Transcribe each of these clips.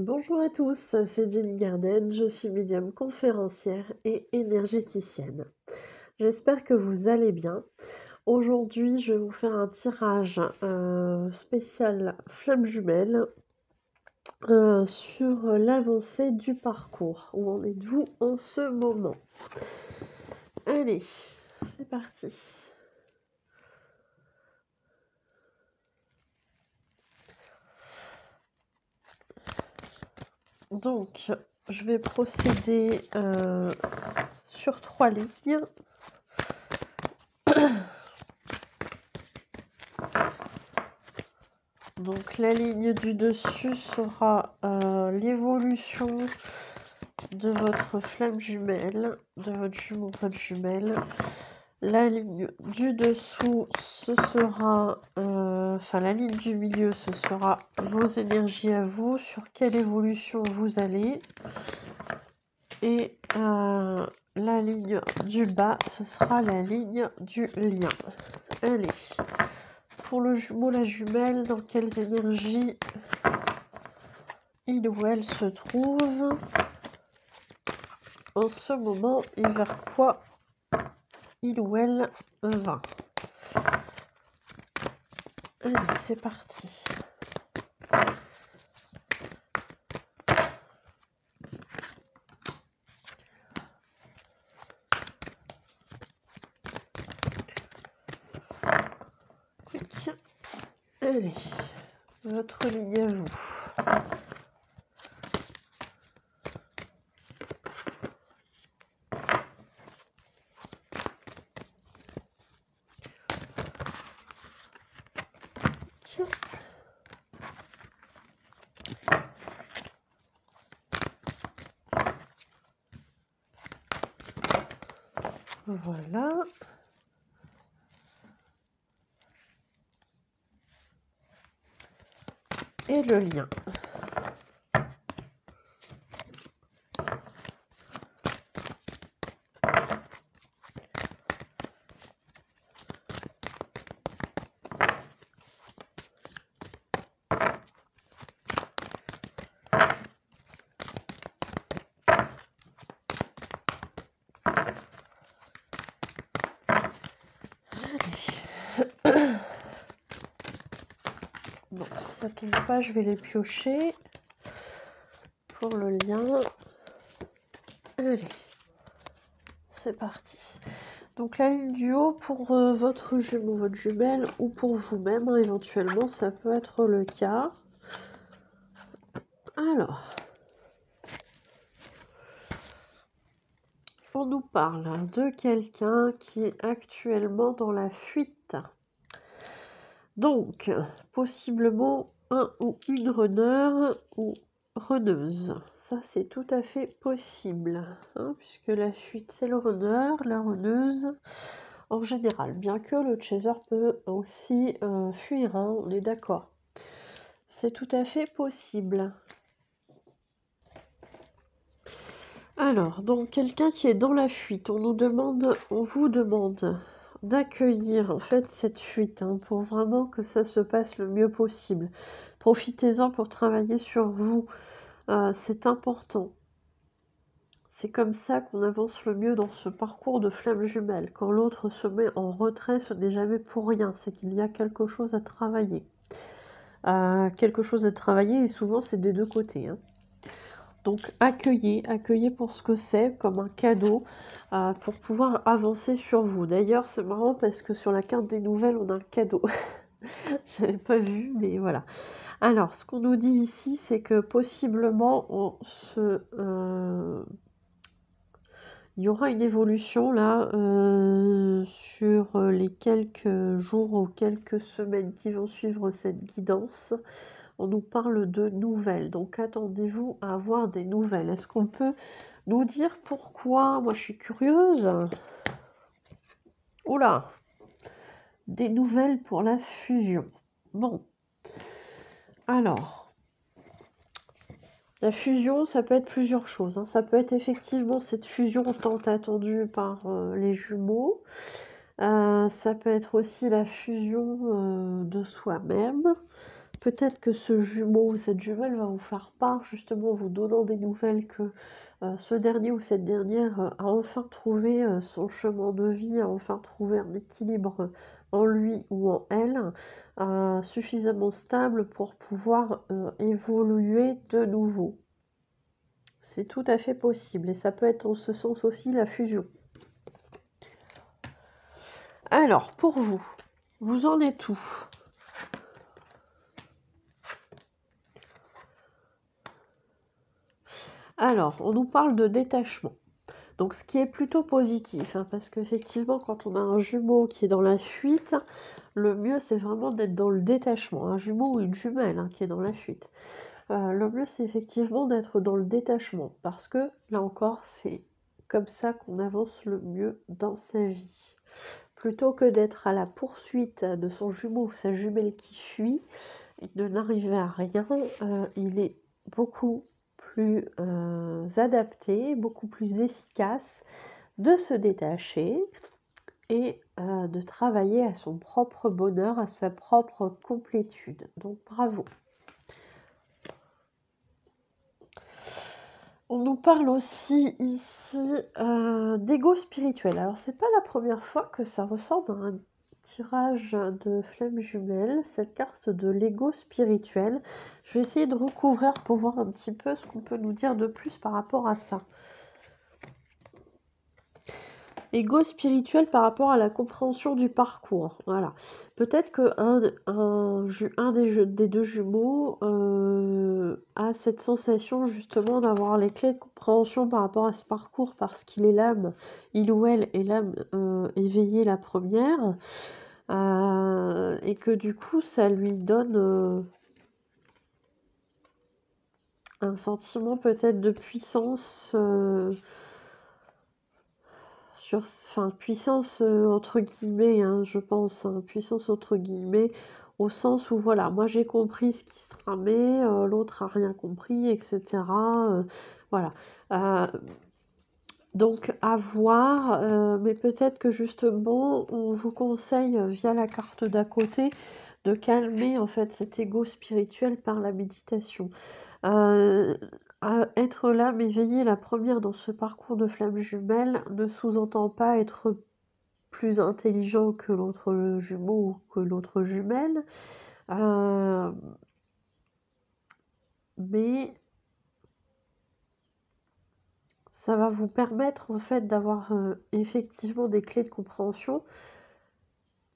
Bonjour à tous, c'est Jenny Garden, je suis médium conférencière et énergéticienne. J'espère que vous allez bien. Aujourd'hui, je vais vous faire un tirage spécial flamme jumelle sur l'avancée du parcours. Où en êtes-vous en ce moment? Allez, c'est parti. Donc, je vais procéder sur 3 lignes. Donc la ligne du dessus sera l'évolution de votre flamme jumelle, de votre jumeau, votre jumelle. La ligne du dessous, ce sera, la ligne du milieu, ce sera vos énergies à vous, sur quelle évolution vous allez. Et la ligne du bas, ce sera la ligne du lien. Allez. Pour le jumeau, la jumelle, dans quelles énergies il ou elle se trouve en ce moment et vers quoi il ou elle va. Allez, c'est parti. Clic. Allez, votre ligne à vous. Voilà. Et le lien. Bon, si ça tombe pas, je vais les piocher pour le lien. Allez, c'est parti. Donc la ligne du haut pour votre jumeau, votre jumelle, ou pour vous-même, hein, éventuellement, ça peut être le cas. Alors, on nous parle de quelqu'un qui est actuellement dans la fuite. Donc, possiblement un ou une runner ou runneuse. Ça, c'est tout à fait possible, hein, puisque la fuite, c'est le runner, la runneuse en général. Bien que le chaser peut aussi fuir, hein, on est d'accord. C'est tout à fait possible. Alors, donc quelqu'un qui est dans la fuite, on vous demande d'accueillir en fait cette fuite, hein, pour vraiment que ça se passe le mieux possible. Profitez-en pour travailler sur vous, c'est important. C'est comme ça qu'on avance le mieux dans ce parcours de flamme jumelle. Quand l'autre se met en retrait, ce n'est jamais pour rien, c'est qu'il y a quelque chose à travailler. Et souvent c'est des deux côtés, hein. Donc accueillez pour ce que c'est, comme un cadeau, pour pouvoir avancer sur vous. D'ailleurs, c'est marrant parce que sur la carte des nouvelles, on a un cadeau. J'avais pas vu, mais voilà. Alors, ce qu'on nous dit ici, c'est que possiblement, il y aura une évolution là sur les quelques jours ou quelques semaines qui vont suivre cette guidance. On nous parle de nouvelles, donc attendez-vous à avoir des nouvelles. Est-ce qu'on peut nous dire pourquoi? Moi, je suis curieuse. Oula, des nouvelles pour la fusion. Bon, alors, la fusion, ça peut être plusieurs choses, hein. Ça peut être effectivement cette fusion tant attendue par les jumeaux. Ça peut être aussi la fusion de soi-même. peut-être que ce jumeau ou cette jumelle va vous faire part, justement, vous donnant des nouvelles que ce dernier ou cette dernière a enfin trouvé son chemin de vie, a enfin trouvé un équilibre en lui ou en elle, suffisamment stable pour pouvoir évoluer de nouveau. C'est tout à fait possible et ça peut être en ce sens aussi la fusion. Alors, pour vous, vous en êtes où? Alors, on nous parle de détachement. Donc, ce qui est plutôt positif, hein, parce qu'effectivement, quand on a un jumeau qui est dans la fuite, le mieux, c'est vraiment d'être dans le détachement. Un jumeau ou une jumelle hein, qui est dans la fuite. Le mieux, c'est effectivement d'être dans le détachement, parce que, là encore, c'est comme ça qu'on avance le mieux dans sa vie. Plutôt que d'être à la poursuite de son jumeau ou sa jumelle qui fuit et de n'arriver à rien, il est beaucoup plus adapté, beaucoup plus efficace de se détacher et de travailler à son propre bonheur, à sa propre complétude. Donc bravo. On nous parle aussi ici d'ego spirituel. Alors c'est pas la première fois que ça ressort dans un tirage de flamme jumelle, cette carte de l'ego spirituel. Je vais essayer de recouvrir pour voir un petit peu ce qu'on peut nous dire de plus par rapport à ça. Ego spirituel par rapport à la compréhension du parcours. Voilà. Peut-être qu'un des deux jumeaux a cette sensation justement d'avoir les clés de compréhension par rapport à ce parcours parce qu'il est l'âme, il ou elle est l'âme éveillée la première et que du coup ça lui donne un sentiment peut-être de puissance puissance entre guillemets, hein, je pense, hein, puissance entre guillemets, au sens où voilà, moi j'ai compris ce qui se tramait, l'autre a rien compris, etc. Voilà. Donc à voir, mais peut-être que justement, on vous conseille via la carte d'à côté de calmer en fait cet ego spirituel par la méditation. Être l'âme éveillée la première dans ce parcours de flamme jumelle ne sous-entend pas être plus intelligent que l'autre jumeau ou que l'autre jumelle, mais ça va vous permettre en fait d'avoir effectivement des clés de compréhension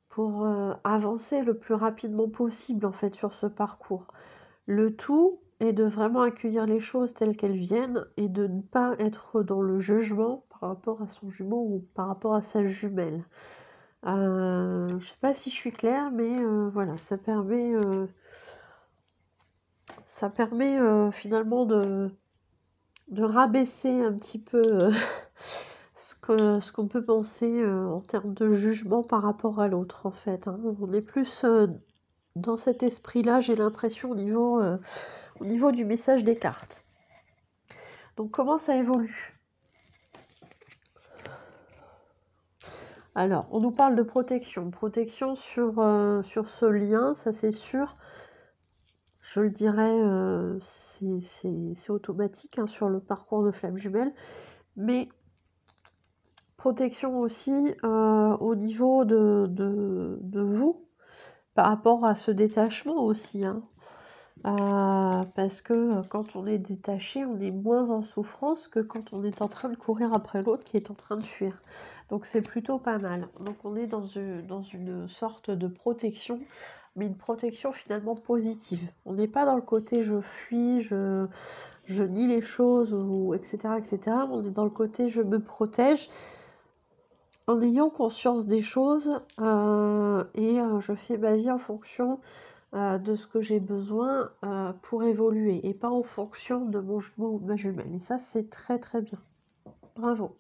pour avancer le plus rapidement possible en fait sur ce parcours. Le tout est de vraiment accueillir les choses telles qu'elles viennent et de ne pas être dans le jugement par rapport à son jumeau ou par rapport à sa jumelle. Je ne sais pas si je suis claire, mais voilà, ça permet finalement de rabaisser un petit peu ce qu'on peut penser en termes de jugement par rapport à l'autre, en fait. Hein. On est plus dans cet esprit-là, j'ai l'impression, au niveau du message des cartes. Donc, comment ça évolue? Alors, on nous parle de protection. Protection sur ce lien, ça c'est sûr. Je le dirais, c'est automatique hein, sur le parcours de flamme jumelle. Mais protection aussi au niveau de vous, par rapport à ce détachement aussi. Hein. Parce que quand on est détaché, on est moins en souffrance que quand on est en train de courir après l'autre qui est en train de fuir. Donc c'est plutôt pas mal. Donc on est dans une sorte de protection, mais une protection finalement positive. On n'est pas dans le côté je fuis, je nie les choses, ou etc., etc. On est dans le côté je me protège en ayant conscience des choses et je fais ma vie en fonction de ce que j'ai besoin pour évoluer et pas en fonction de mon jumeau ou de ma jumelle. Et ça, c'est très très bien. Bravo.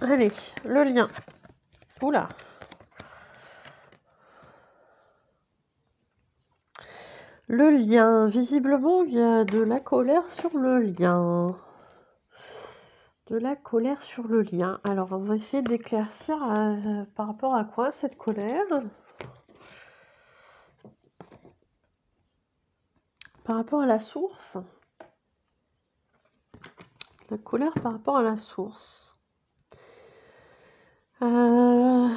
Allez, le lien. Oula. Le lien. Visiblement, il y a de la colère sur le lien. De la colère sur le lien. Alors, on va essayer d'éclaircir par rapport à quoi cette colère. par rapport à la source. La colère par rapport à la source. La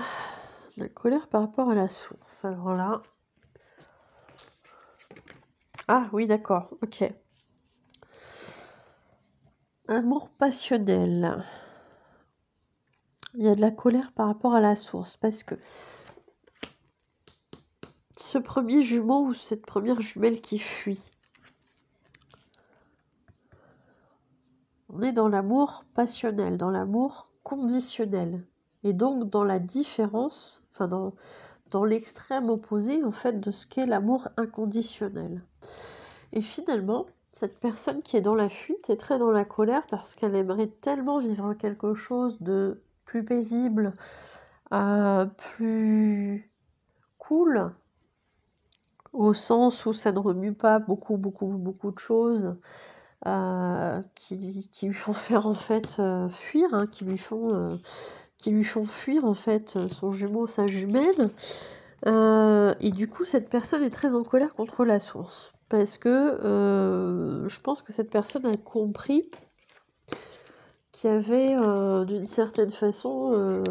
colère par rapport à la source. Alors là... Ah oui, d'accord, ok. Amour passionnel. Il y a de la colère par rapport à la source, parce que ce premier jumeau ou cette première jumelle qui fuit, on est dans l'amour passionnel, dans l'amour conditionnel, et donc dans la différence, enfin dans l'extrême opposé en fait de ce qu'est l'amour inconditionnel. Et finalement, cette personne qui est dans la fuite est très dans la colère parce qu'elle aimerait tellement vivre quelque chose de plus paisible, plus cool, au sens où ça ne remue pas beaucoup de choses qui lui font faire en fait fuir, hein, qui lui font fuir en fait son jumeau, sa jumelle. Et du coup, cette personne est très en colère contre la source. Parce que je pense que cette personne a compris qu'il y avait d'une certaine façon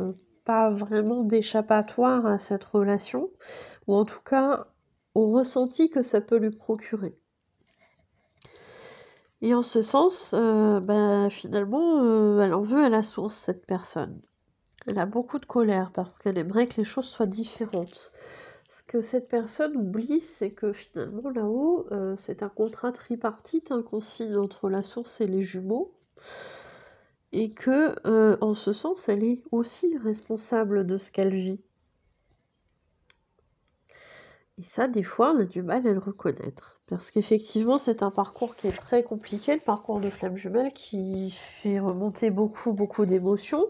pas vraiment d'échappatoire à cette relation, ou en tout cas au ressenti que ça peut lui procurer. Et en ce sens, finalement, elle en veut à la source, cette personne. Elle a beaucoup de colère parce qu'elle aimerait que les choses soient différentes. Ce que cette personne oublie, c'est que finalement, là-haut, c'est un contrat tripartite qu'on signe entre la source et les jumeaux. Et que, en ce sens, elle est aussi responsable de ce qu'elle vit. Et ça, des fois, on a du mal à le reconnaître. Parce qu'effectivement, c'est un parcours qui est très compliqué, le parcours de flamme jumelle, qui fait remonter beaucoup d'émotions,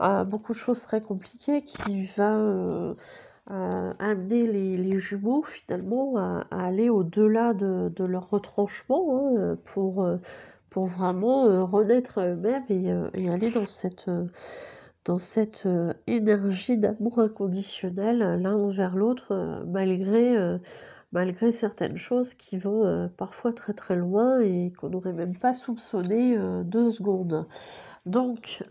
beaucoup de choses très compliquées, qui va amener les jumeaux, finalement, à aller au-delà de leur retranchement, hein, pour vraiment renaître à eux-mêmes et aller dans cette énergie d'amour inconditionnel l'un envers l'autre, malgré certaines choses qui vont parfois très loin et qu'on n'aurait même pas soupçonné 2 secondes. Donc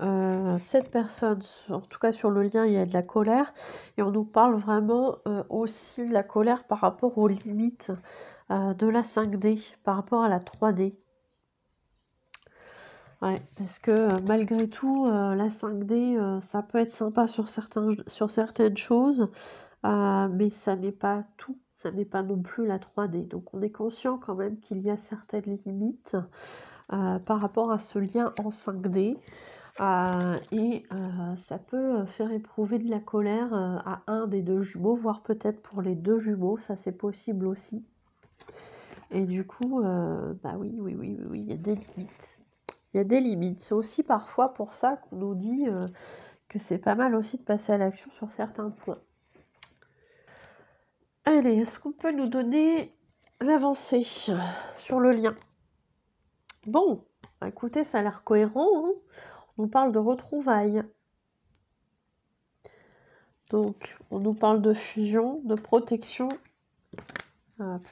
cette personne, en tout cas sur le lien, il y a de la colère et on nous parle vraiment aussi de la colère par rapport aux limites de la 5D, par rapport à la 3D. Ouais, parce que malgré tout, la 5D, ça peut être sympa sur certaines choses, mais ça n'est pas tout, ça n'est pas non plus la 3D. Donc on est conscient quand même qu'il y a certaines limites par rapport à ce lien en 5D. Ça peut faire éprouver de la colère à un des 2 jumeaux, voire peut-être pour les 2 jumeaux, ça c'est possible aussi. Et du coup, oui, il y a des limites. Il y a des limites. C'est aussi parfois pour ça qu'on nous dit que c'est pas mal aussi de passer à l'action sur certains points. Allez, est-ce qu'on peut nous donner l'avancée sur le lien? Bon, écoutez, ça a l'air cohérent, hein. On nous parle de retrouvailles. Donc, on nous parle de fusion, de protection.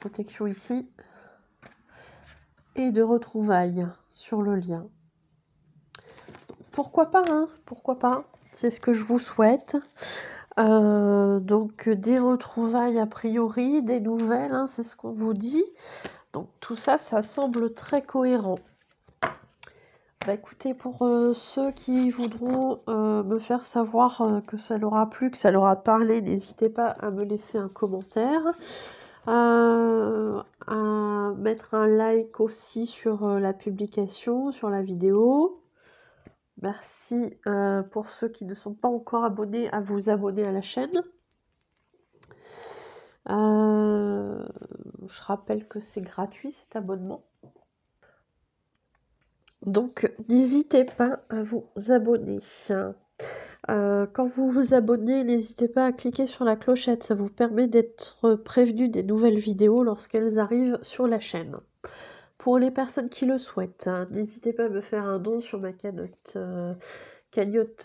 Protection ici. Et de retrouvailles sur le lien. Pourquoi pas, hein? Pourquoi pas? C'est ce que je vous souhaite. Donc des retrouvailles a priori, des nouvelles, hein, c'est ce qu'on vous dit. Donc tout ça, ça semble très cohérent. Écoutez, pour ceux qui voudront me faire savoir que ça leur a plu, que ça leur a parlé, n'hésitez pas à me laisser un commentaire, à mettre un like aussi sur la publication, sur la vidéo. Merci pour ceux qui ne sont pas encore abonnés à vous abonner à la chaîne. Je rappelle que c'est gratuit cet abonnement. Donc n'hésitez pas à vous abonner. Quand vous vous abonnez, n'hésitez pas à cliquer sur la clochette, ça vous permet d'être prévenu des nouvelles vidéos lorsqu'elles arrivent sur la chaîne. Pour les personnes qui le souhaitent, hein, n'hésitez pas à me faire un don sur ma cagnotte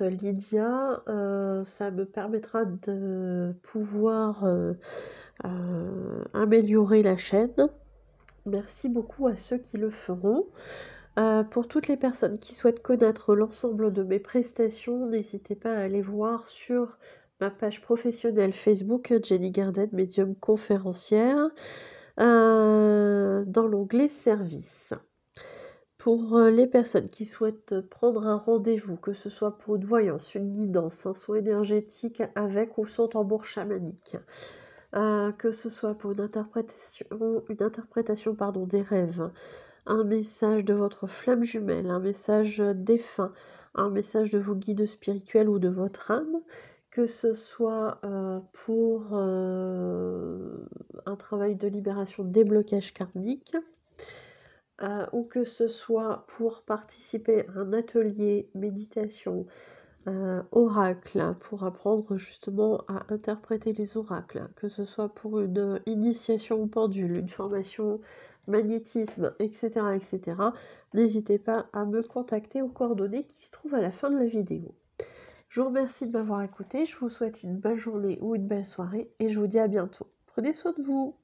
Lydia, ça me permettra de pouvoir améliorer la chaîne Merci beaucoup à ceux qui le feront. Pour toutes les personnes qui souhaitent connaître l'ensemble de mes prestations, n'hésitez pas à aller voir sur ma page professionnelle Facebook, Jenny Garden, médium conférencière, dans l'onglet services. Pour les personnes qui souhaitent prendre un rendez-vous, que ce soit pour une voyance, une guidance, un soin énergétique avec ou sans tambour chamanique, que ce soit pour une interprétation pardon, des rêves, un message de votre flamme jumelle, un message défunt, un message de vos guides spirituels ou de votre âme, que ce soit pour un travail de libération des blocages karmiques, ou que ce soit pour participer à un atelier méditation, oracle, pour apprendre justement à interpréter les oracles, que ce soit pour une initiation au pendule, une formation magnétisme, etc., etc. N'hésitez pas à me contacter aux coordonnées qui se trouvent à la fin de la vidéo. Je vous remercie de m'avoir écouté, je vous souhaite une belle journée ou une belle soirée et je vous dis à bientôt. Prenez soin de vous.